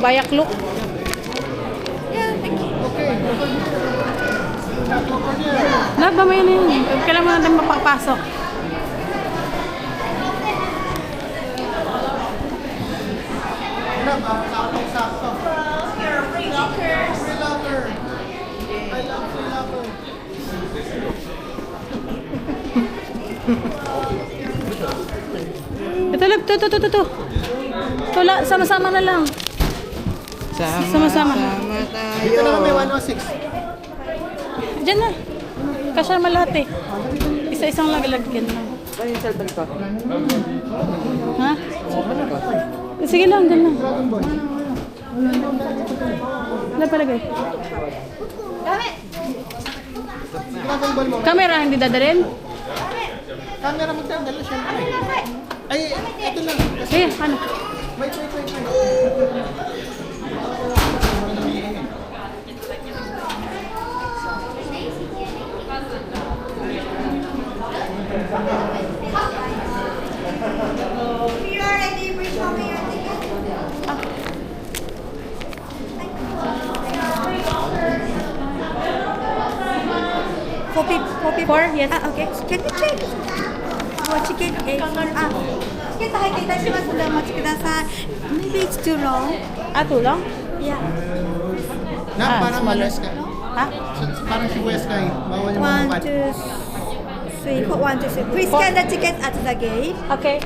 Kayak look. Yeah, thank you. Love, mamaya na yun. Kailan mo natin mapapasok. Sakto. Your free lockers. Free locker. I love free locker. Ito, love. Ito. Tula, sama-sama na lang. Sama-sama. Dito na kami, 106. Diyan na. Kasya naman lahat eh. Isa-isang lagyan lang. Ano yung cellphone ko? Ha? Sige lang, dyan lang. Wala palagay. Dragon Ball mo. Camera, hindi dadalhin? Camera magdadala, syempre. Ay, ito lang. Sige, ano? Wait. If you are ready, please show me your ticket. Four? Yes. Okay. Can you check? Chicken egg. Chicken 入っていたしますのでお待ちください。Maybe it's too long. Tulong? Yeah. Na, parang smaller. West Sky. Ha? Parang si West Sky. Bawal yung mga 1, 2, 3. 1, 2, 3. Please scan the ticket at the gate. Okay.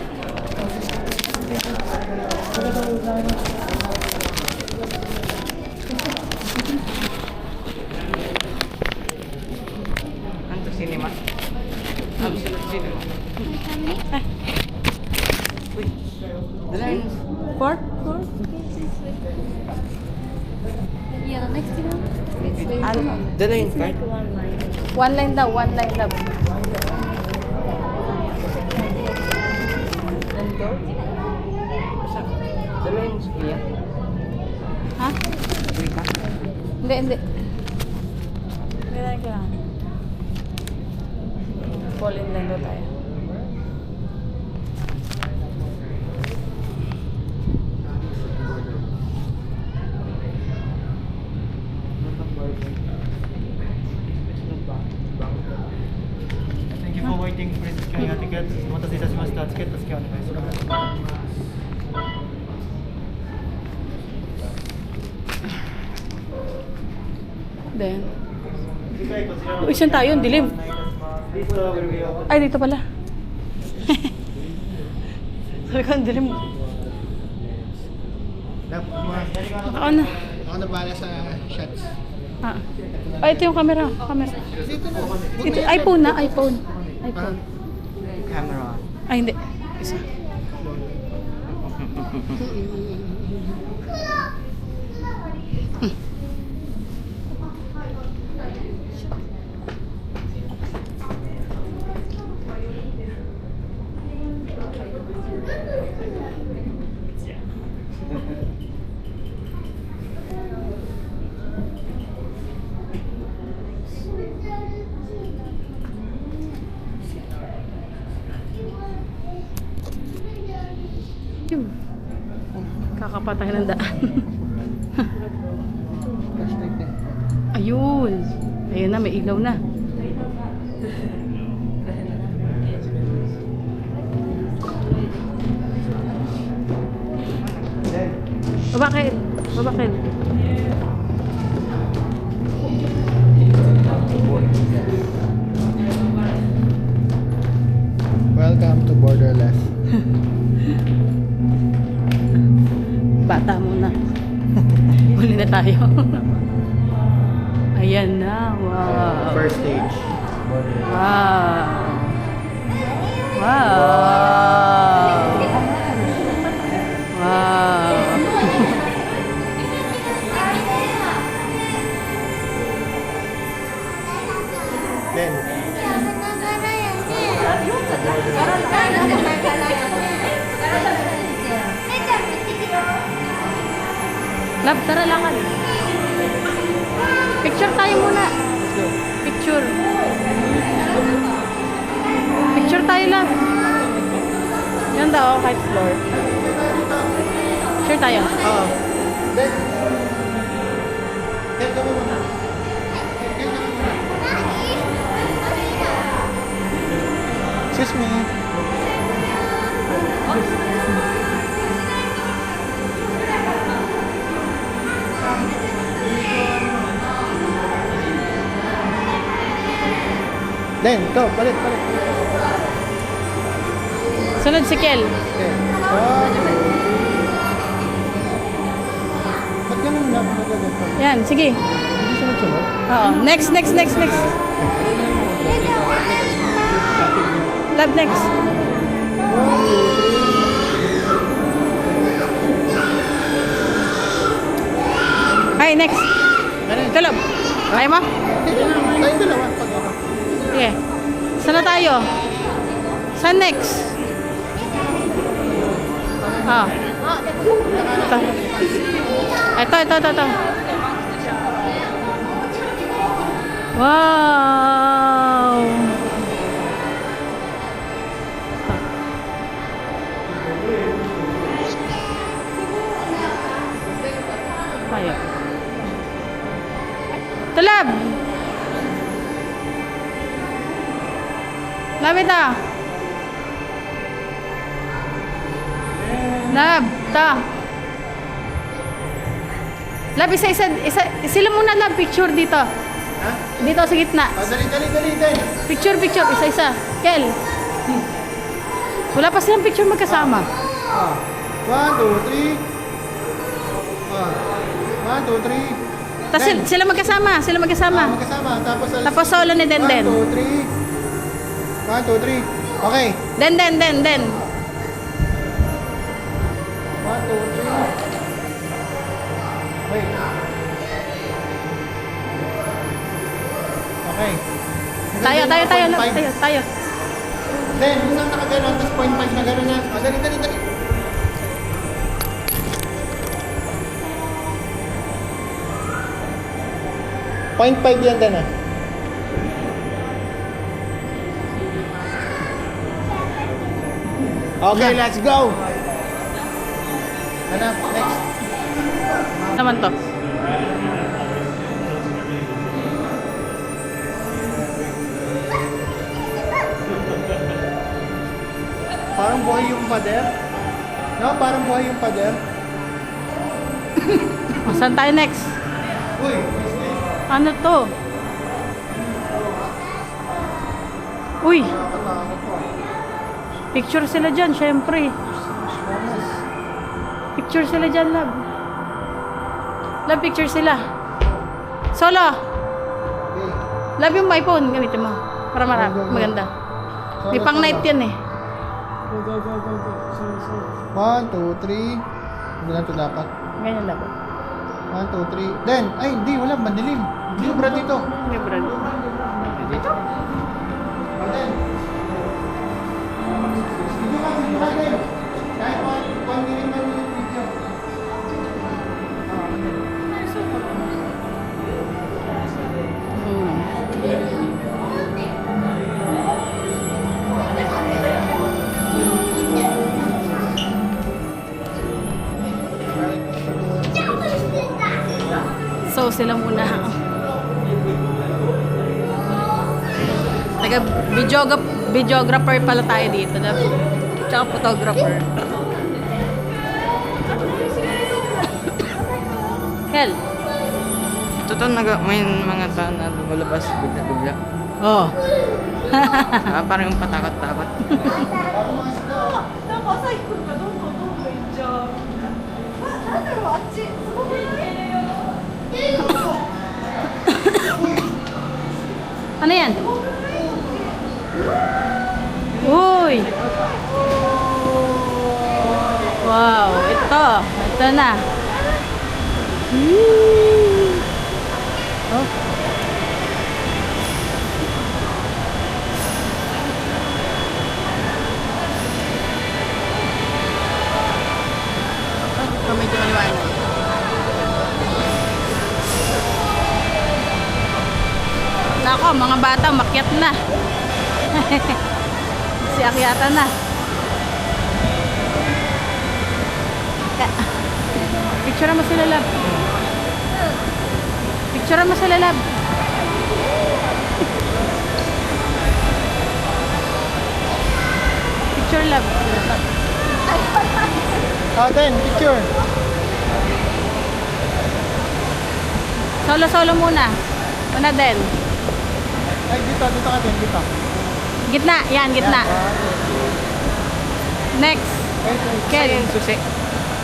Anto cinema? Absolute cinema. Uy. Dala yun. Four? Yeah, next to them. Ano? Dala yung card? One line daw. Dala yung Sophia. Ha? Uy ka? Hindi. Kailangan. Fall in line daw tayo. Thank you for waiting. Please scan your ticket. お待たせいたしました。チケットスキャンお願いします。Then, uy, saan tayo? Ang dilim. Ay, dito pala. Sabi ko, ang dilim. Ako na. Ako na pala sa shots. Ay, ito yung camera. Dito na. Ito, iPhone. Camera. Ay, hindi. Isa. Yun. Kakapatay ng daan. Ayun. Ayun na, may ilaw na. Babakit. Welcome to Borderless. Bata muna. Huli na tayo. Ayan na. Wow. First stage. Wow. Then, Love, tara lakad. Picture tayo muna. Picture. Picture tayo lang. Yan daw, height floor. Picture tayo. oh, Then, Ken, kami muna. Ken, kami muna. Excuse me. Then, go, balik. Sunod si Kel. Okay. Ba't ganun nga ako nagaganda? Yan, sige. Hindi sunod-sunod? Oo. Next. Love, next. Hi, next. Kalab. Kaya mo? Tayong dalawa. Pag ako. Sige. Saan na tayo? Saan next? Ah. Ito. Wow! Tayo. Talab! Lapit na! Lab, Lab, isa. Sila muna, Lab, picture dito. Ha? Dito sa gitna. Dali, then. Picture, isa. Kel. Wala pa silang picture magkasama. 1, 2, 3. 1, 2, 3. Tapos sila magkasama. Magkasama. Tapos solo ni Denden. 1, 2, 3. Okay. Den. 1, 2, 3. Wait. Okay. Tayo. Then, isang nakaganon, tapos 0.5 na gano'n na. Dali. 0.5 yan din ah. Okay, let's go! Hanap, next. Naman to. Parang buhay yung pader. No, parang buhay yung pader. Saan tayo next? Uy, Ano to? Uy! Picture sila dyan, syempre. Picture sila dyan, Lab. Lab, picture sila. Solo! Lab yung iPhone, gamitin mo. Para maganda. May pang night yan eh. 1, 2, 3. Hindi lang ito dapat. Ganyan dapat. 1, 2, 3. Then, ay, hindi, wala, madilim. Hindi yung brad dito. Hindi, Brad. Dito? Then, video ka din. Kahit 1 minute man yung video. So, sila muna. Videographer pala tayo dito. Tsaka photographer. Hel. Totoo may mga tao na lumalabas bigla-bigla. Oh. Parang yung patakot-takot. Ano yan? Uy! Wow! Ito na. Oh. Medyo maliwanag. Nako, mga bata, makyat na. Si akyata na. Picture mo sila, love. Picture mo sila, love. Picture, love. Den, picture. Solo-solo muna. Una din. Ay, dito ka din, dito. Gitna, yan, gitna. Next. Kel. Yung susi.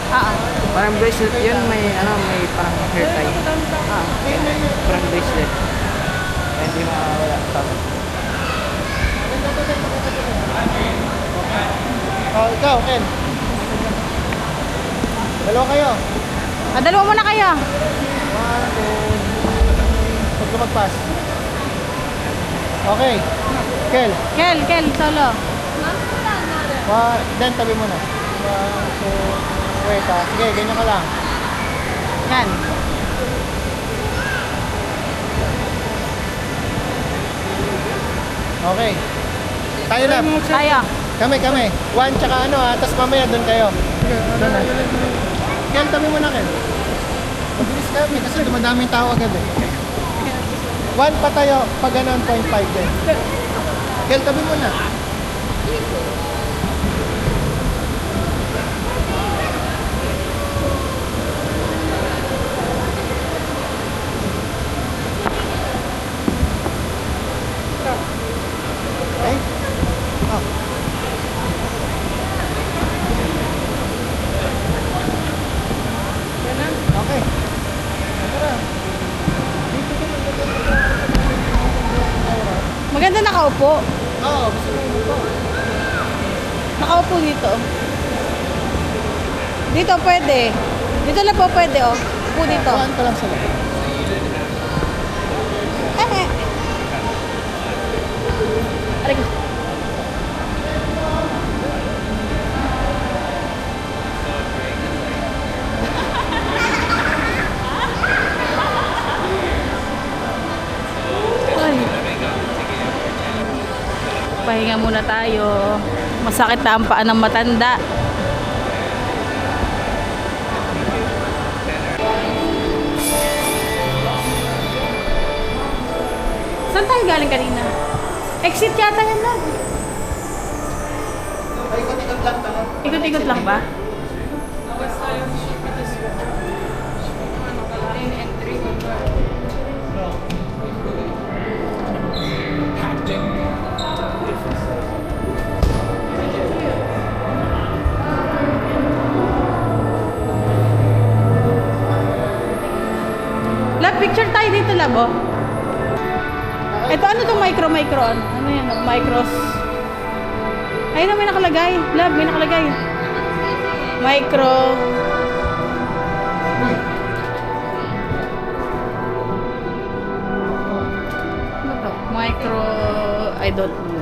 Oo. Parang bracelet yun, may parang hair tie. Parang bracelet. Kaya hindi mawala. Ikaw, Ken. Dalawa kayo. Dalawa muna kayo. 1, 2. Huwag ka mag-pass. Okay. Kel. Kel, solo. Den, tabi mo na. 1, 2. Wait, sige, ganyan ka lang. Yan. Okay. Tayo lang. Tayo. Kami. 1 tsaka tapos mamaya doon kayo. Doon na. Kel, tabi mo na, Kel. Mabilis kami kasi dumadaming tao agad eh. 1 pa tayo, pag ganun, 0.5 din. Kel, tabi mo na. Okay? Oh. Okay. Maganda nakaupo. Oo, gusto mo mo. Nakaupo dito. Dito pwede. Dito na po pwede, oh. Upo dito. Kuhaan ka lang sila. Aray ko. Ay. Pahinga muna tayo. Masakit na ang paa ng matanda. Saan tayo galing kanina? Exit yata yan lang. Ay, ikot-ikot lang tala. Ikot-ikot lang ba? Lab, picture tayo dito, Labo. Ito, ano itong micro? Ano yan? Micros. Ayun na, may nakalagay. Lab, may nakalagay. Micro. Ano to? Micro. I don't know.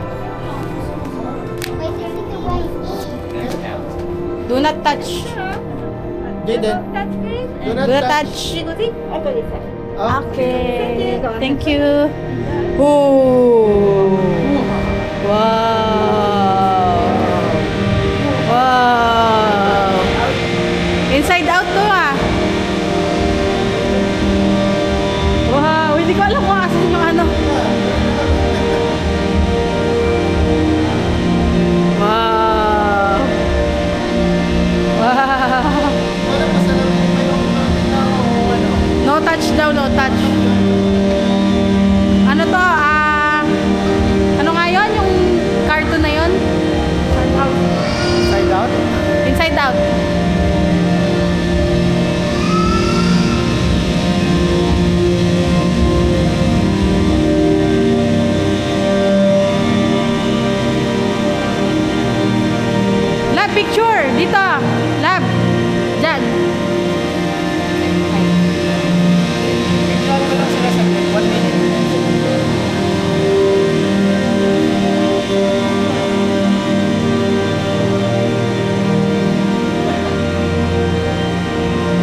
Do not touch. Jaden. Do not Do not touch. touch. Oh. Okay. Thank you. Oh. Wow. Wow. Inside out to ah. Wow. Hindi ko alam kung asan yung ano. Wow. Wow. Walang masalamin pa yung ano. No touch daw, no touch. Ano to? Ano nga yun? Yung cartoon na yun? Side out. Inside out. Lab, picture! Dito! Lab! Diyan! Picture ko lang sila sa 1 minute.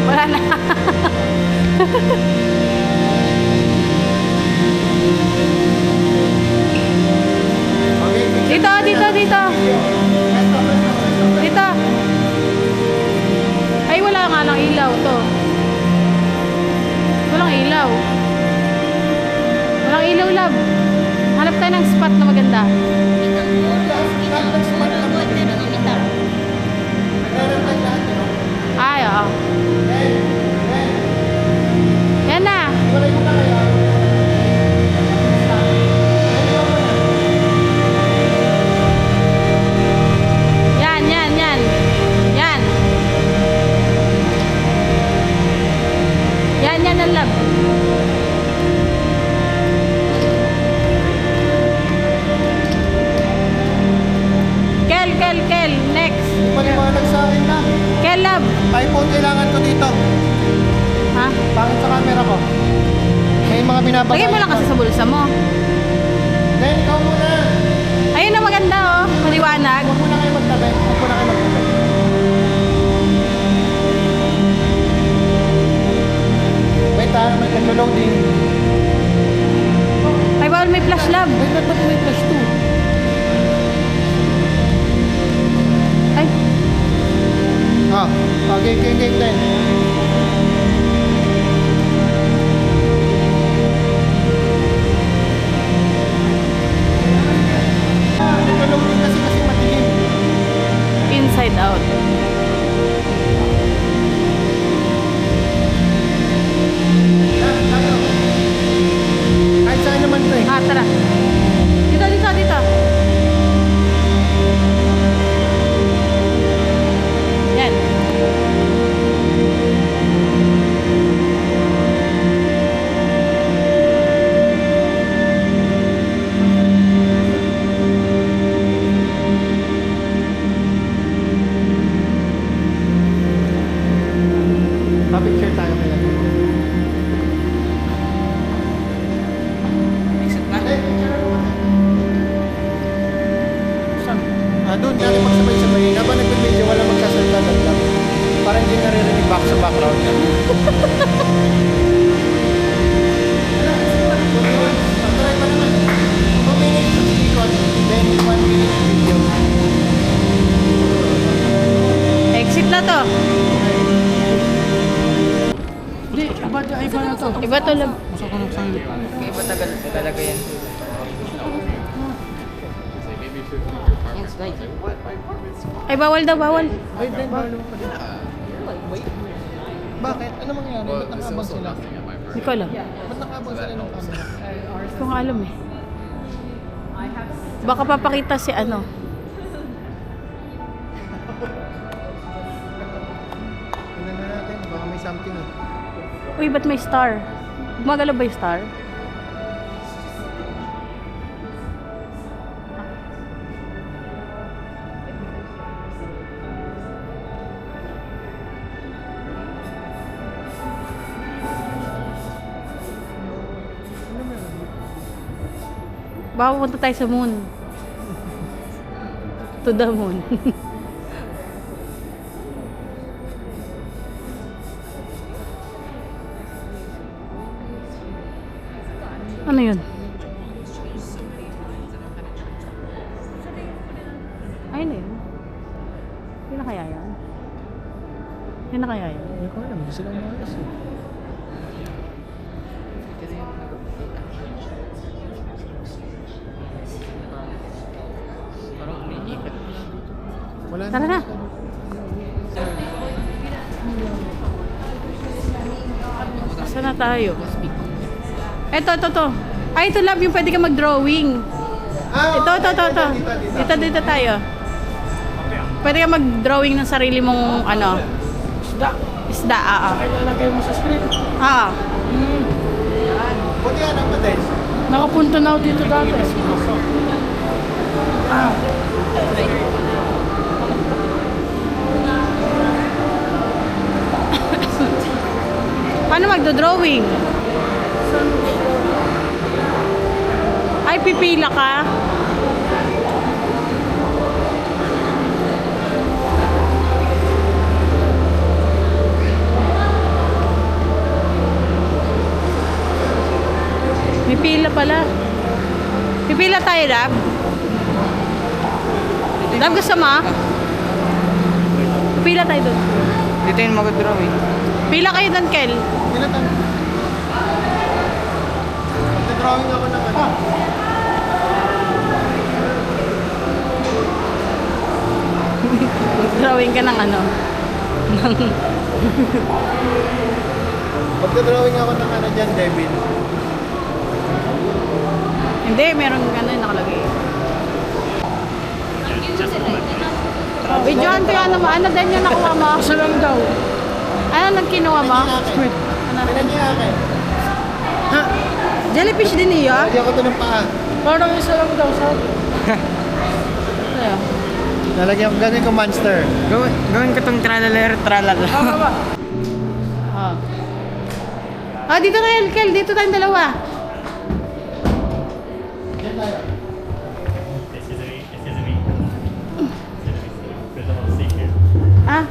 Wala na. Okay, picture. Dito. Dito. Ay, wala nga ng ilaw to. Hanap tayo ng spot na maganda. Nagre-rentay lahat, no? Ay, oo. Yan na. Iwalay mo na kayo. Yan, yan, yan. Yan. Yan, yan ang love. Kel. Next. Paliwanag sa akin na. Kel, love. iPhone kailangan ko dito. Ha? Pangit sa camera ko. May mga binabagay. Lagay mo lang kasi sa bulsa mo. Then, ikaw muna. Ayun na maganda, oh. Maliwanag. Huwag muna kayo magtabi. Wait ha, may naglo-loading. Ay, bawal may flash, love. Wait, ba't may flash 2? Ay, Game din. Naglo-loading kasi matilim. inside out. Tayo. Kahit saan naman to eh. Ah, tara. Dito. Yan. Pa-picture tayo kaya. Doon natin magsabay-sabay. Habang nag-video, wala magsasalita lang. Para hindi naririnig back sa background. Try pa naman. 2 minutes sa ikot, then 1 minute video. Exit na to. Hindi, iba na to. Iba to, love. Iba talaga yan. Yan, slide. Ay, bawal daw. Ay, then, balo pa din. Bakit? Ano mangyari? Ba't nakabang sila? Hindi ko alam. Ba't nakabang sila ng camera? Hindi ko nga alam eh. Baka papakita si ano. Tingnan na natin, baka may something eh. Uy, ba't may star? Gumagalaw ba yung star? Baka pupunta tayo sa moon. To the moon. Ano yun? Ayun na yun. Yun na kaya yan? Yun na kaya yan? Hindi ko alam, hindi sila umalas eh. Parang umiikot. Wala Tara na. Saan na tayo? Ito. Ay, ito love, yung pwede ka mag-drawing. Ito. Dito tayo. Pwede ka mag-drawing ng sarili mong ano. Isda, Ilalagay mo sa screen. Buti yan ang patin. Nakapunta na ako dito dati. Paano magdo-drawing? Ay, pipila ka? May pila pala. Pipila tayo, Rab. Rab, gusto mo? Pila tayo doon. Dito yung mag-drawing. Pila kayo doon, Kel. Pinatan. Magdadrawing ako ng ano. Magdodrawing ka ng ano. Magdodrawing ako ng ano dyan, Devin. Hindi, merong ano yung nakalagay. Videoan ko yung ano mo. Ano din yung nakuha mo? Isa lang daw. Ano nang kinuha mo? Squid. Tingnan niyo akin. Ha? Jellyfish din iyo? Lagyan ko to ng paa. Parang isa lang daw sabi. Ayan. Lalagyan ko, gagawin ko monster. Gawin ko tong tralala. Ah. Ah, dito tayo, Kel. Dito tayong dalawa. Diyan tayo. Ah.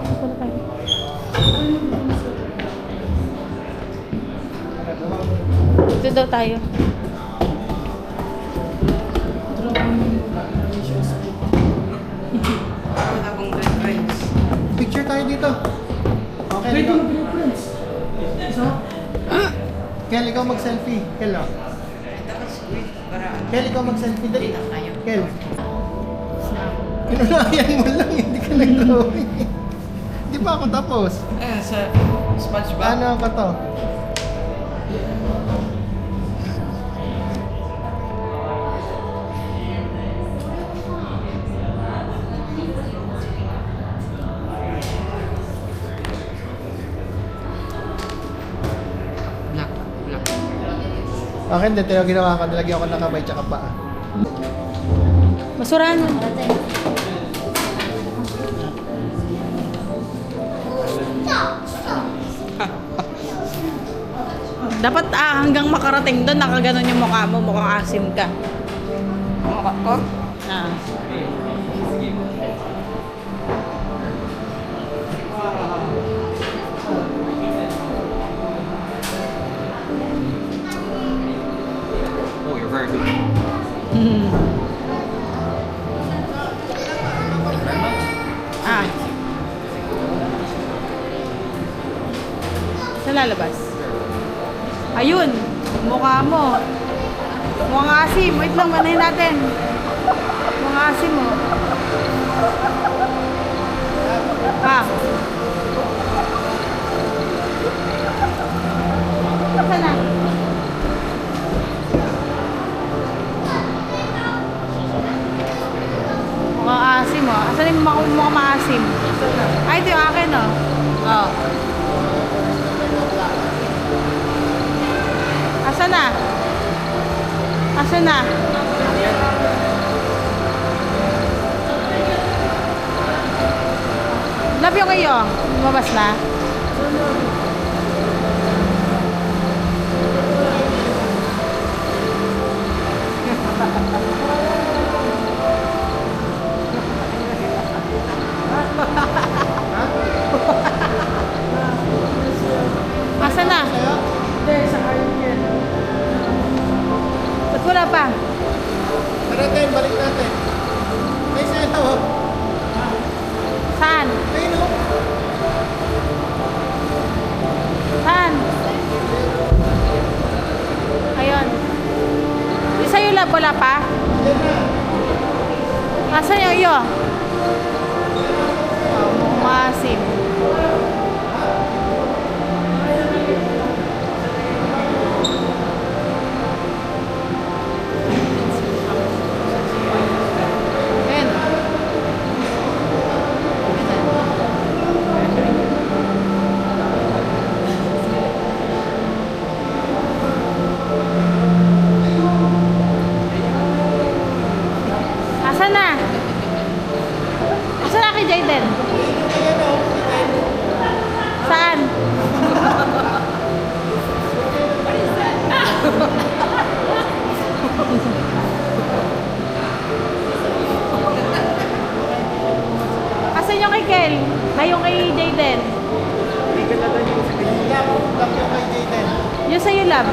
Dito na tayo. Dito daw tayo. Picture tayo dito. Okay, ikaw. Kel, ikaw mag-selfie. Kel, oh. Kel, ikaw mag-selfie. Dali. Kel. Kinunayan mo lang, hindi ka nag-drawing. Hindi pa ako tapos. Ayan, sa SpongeBob. Ano ako to? Black. Akin, dito yung ginawa ko. Nalagyan ko ng kamay tsaka paa. Basurahan mo. Dapat hanggang makarating doon, nakaganon yung mukha mo, mukhang asim ka. Mukha ko? Ah. Oh, you're very good. Hmm. Ah. Sa lalabas. Ayun, mukha mo. Mukhang asim. Wait lang, manahin natin. Mukhang asim mo. Ah. Saan na? Mukhang asim mo. Asan yung mukhang maasim? Ay, ito yung akin, oh. Oh. Asan na? Asan na? Love yung iyo. Lumabas na? Asan na? Ba't wala pa? Tara tayo, balik natin. May sa'yo, oh. Saan? Ayun, oh. Saan? Ayun. Yung sa'yo lab, wala pa? Yan na. Asan yung iyo? Oh, mukhang maasim. Ayan. Asan na? Asan na kay Jayden? Ayan, oh. Saan? Asan yung kay Kel? Ay, yung kay Jayden. Lock yung kay Jayden. Yung sa'yo, lab.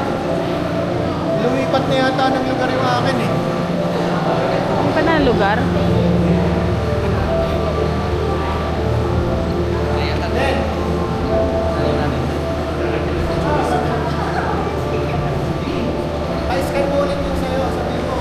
Lumipat na yata ng lugar yung akin, eh. Ano pa na lugar? Pa-scan mo ulit yung sa'yo. Sabihin mo.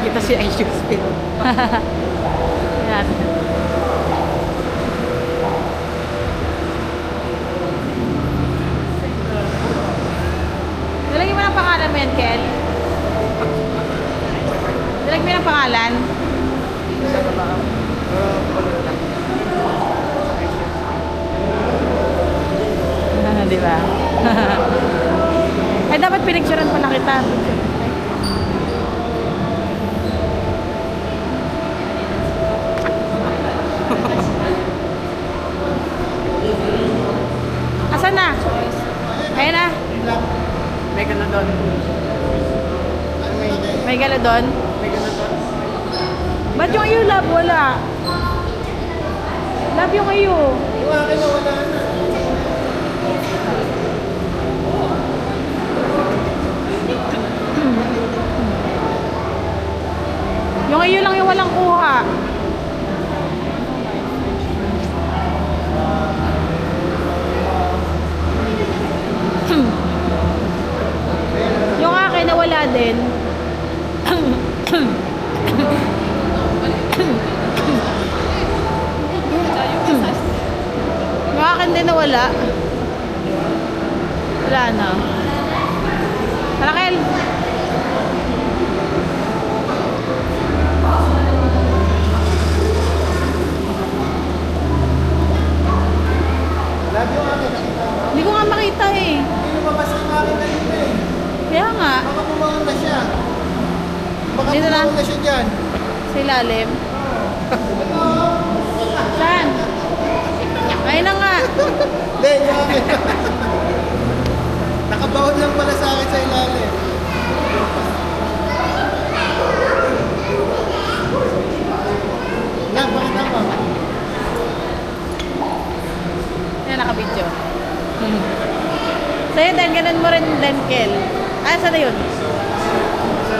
Kita si Aisha Spin. Yan. Nilagay mo ng pangalan mo yan, Kel? Nilagay mo ng pangalan? Di ba? Ay, dapat pinicturean pala kita. Asan na? Ayun na. May gano'n doon. May gala doon. May gano'n doon. Ba't yung iyo, love? Wala. Love yung iyo. Yung akin na wala na. Yung iyo lang yung walang kuha. Yung akin na wala din. Yung akin din na wala. Wala na. Raquel. Love yung akin, nakita mo. Hindi ko nga makita eh. Hindi lumabas yung akin kanina eh. Kaya nga. Baka bumangon na siya. Baka Dito na. bumangon na siya dyan. Sa ilalim. Saan? Ayun na nga. Hindi, yung akin. Nakabaon lang pala sa akin sa ilalim. Lang, pakita mo. Yan, nakabidyo. Sa'yo din, ganun mo rin din, Kel. Ah, saan na yun?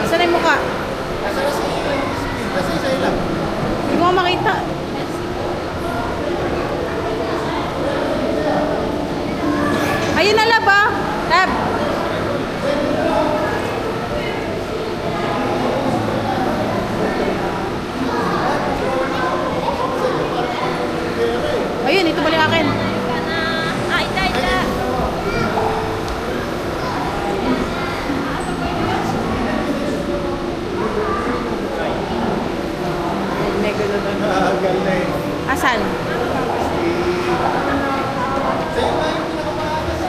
Saan na yung mukha? Asa na si Speed? Kasi sa ilang. Hindi ko nga makita. Ayun na, Lab, ah. Lab. Ayun, ito pala yung akin. May gulo doon. Galing. Asan? Sa'yo nga yung pinakamakas.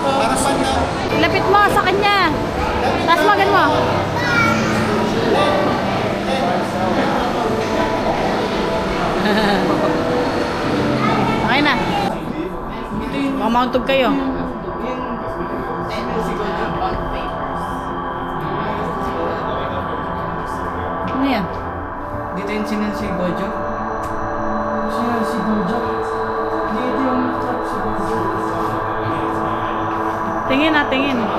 Para pa na. Lapit mo sa kanya. Taas mo, ganun mo. Okay na. Mamauntog kayo. Ano yan? Dito yung sinan si Gojo. Siya si Bojo. Dito yung trap si Bojo. Tingin na, tingin. How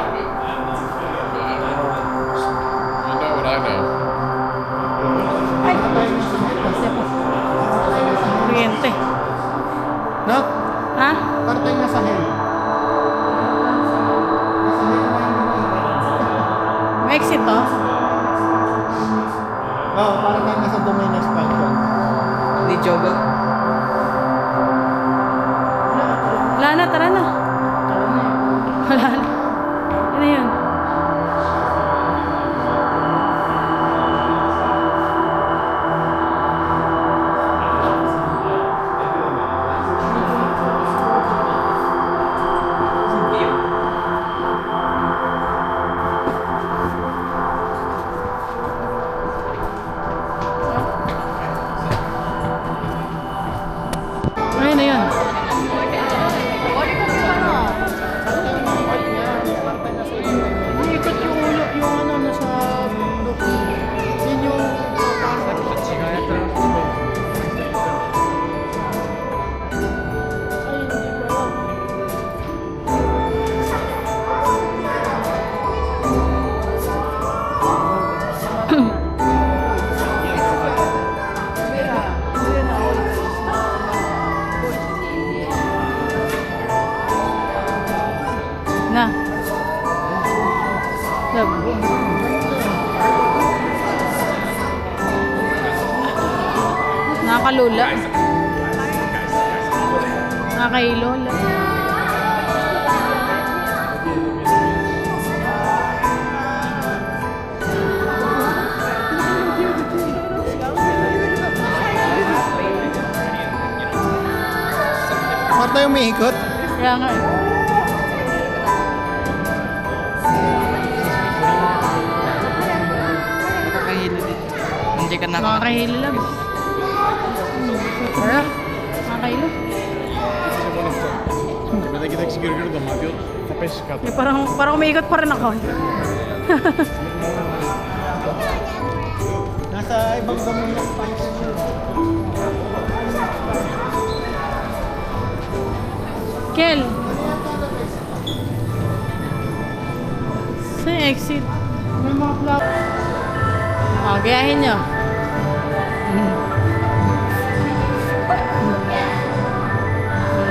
about what I know? Ay! Kuryente. No? Ha? Partay na sa hell. Nasa hell na yung ginagawa. May exit to? Oo, para tayo nasa domain expansion. Ni Jogo. Wala na, tara na. Wala na. Yun na yun. Ayun na yun. Love. Nakakalula. Nakakailola. Bakit tayo umiikot? Kaya nga. Nakakahilo din. Hindi ka Nakakahilo lang. Kaya? Nakakahilo. Тебе да ги таксигиргар да мабиот, тапеш като. Eh, parang umiikot pa rin ako. Nasa ibang gamon ng pants. Kel. Sa exit. May mga plak. O, gayahin nyo.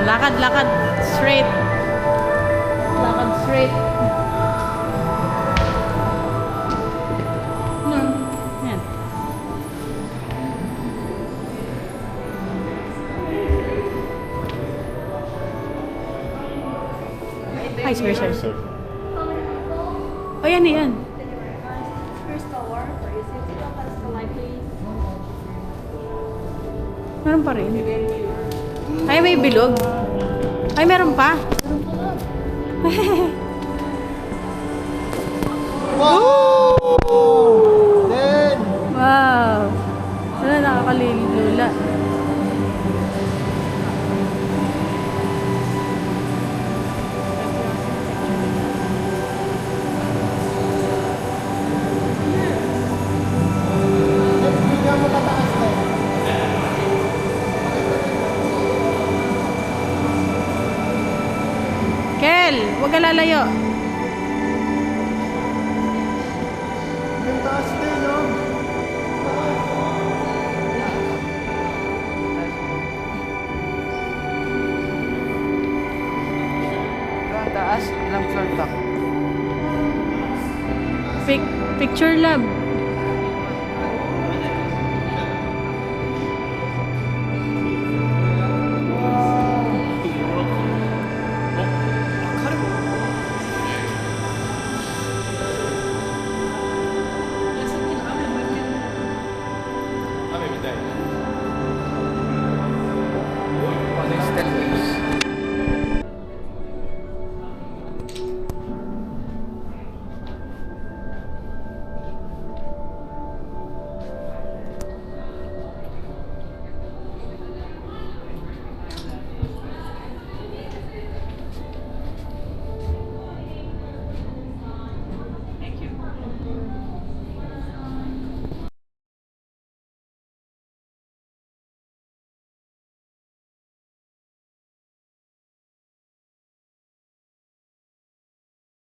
Lakad, lakad. Straight. Lakad straight. Yan. Ay, sorry, sorry, sorry. O, yan, yan. First tower for your safety belt. That's the light, please. Meron pa rin. Ay, may bilog. Ay, meron pa. Wow! Then, Wow. Ano, nakakalilula. bigyan mo pataas na. Kel, huwag ka lalayo. Yung taas din, no? Ang taas, ilang floor pa? Picture lab.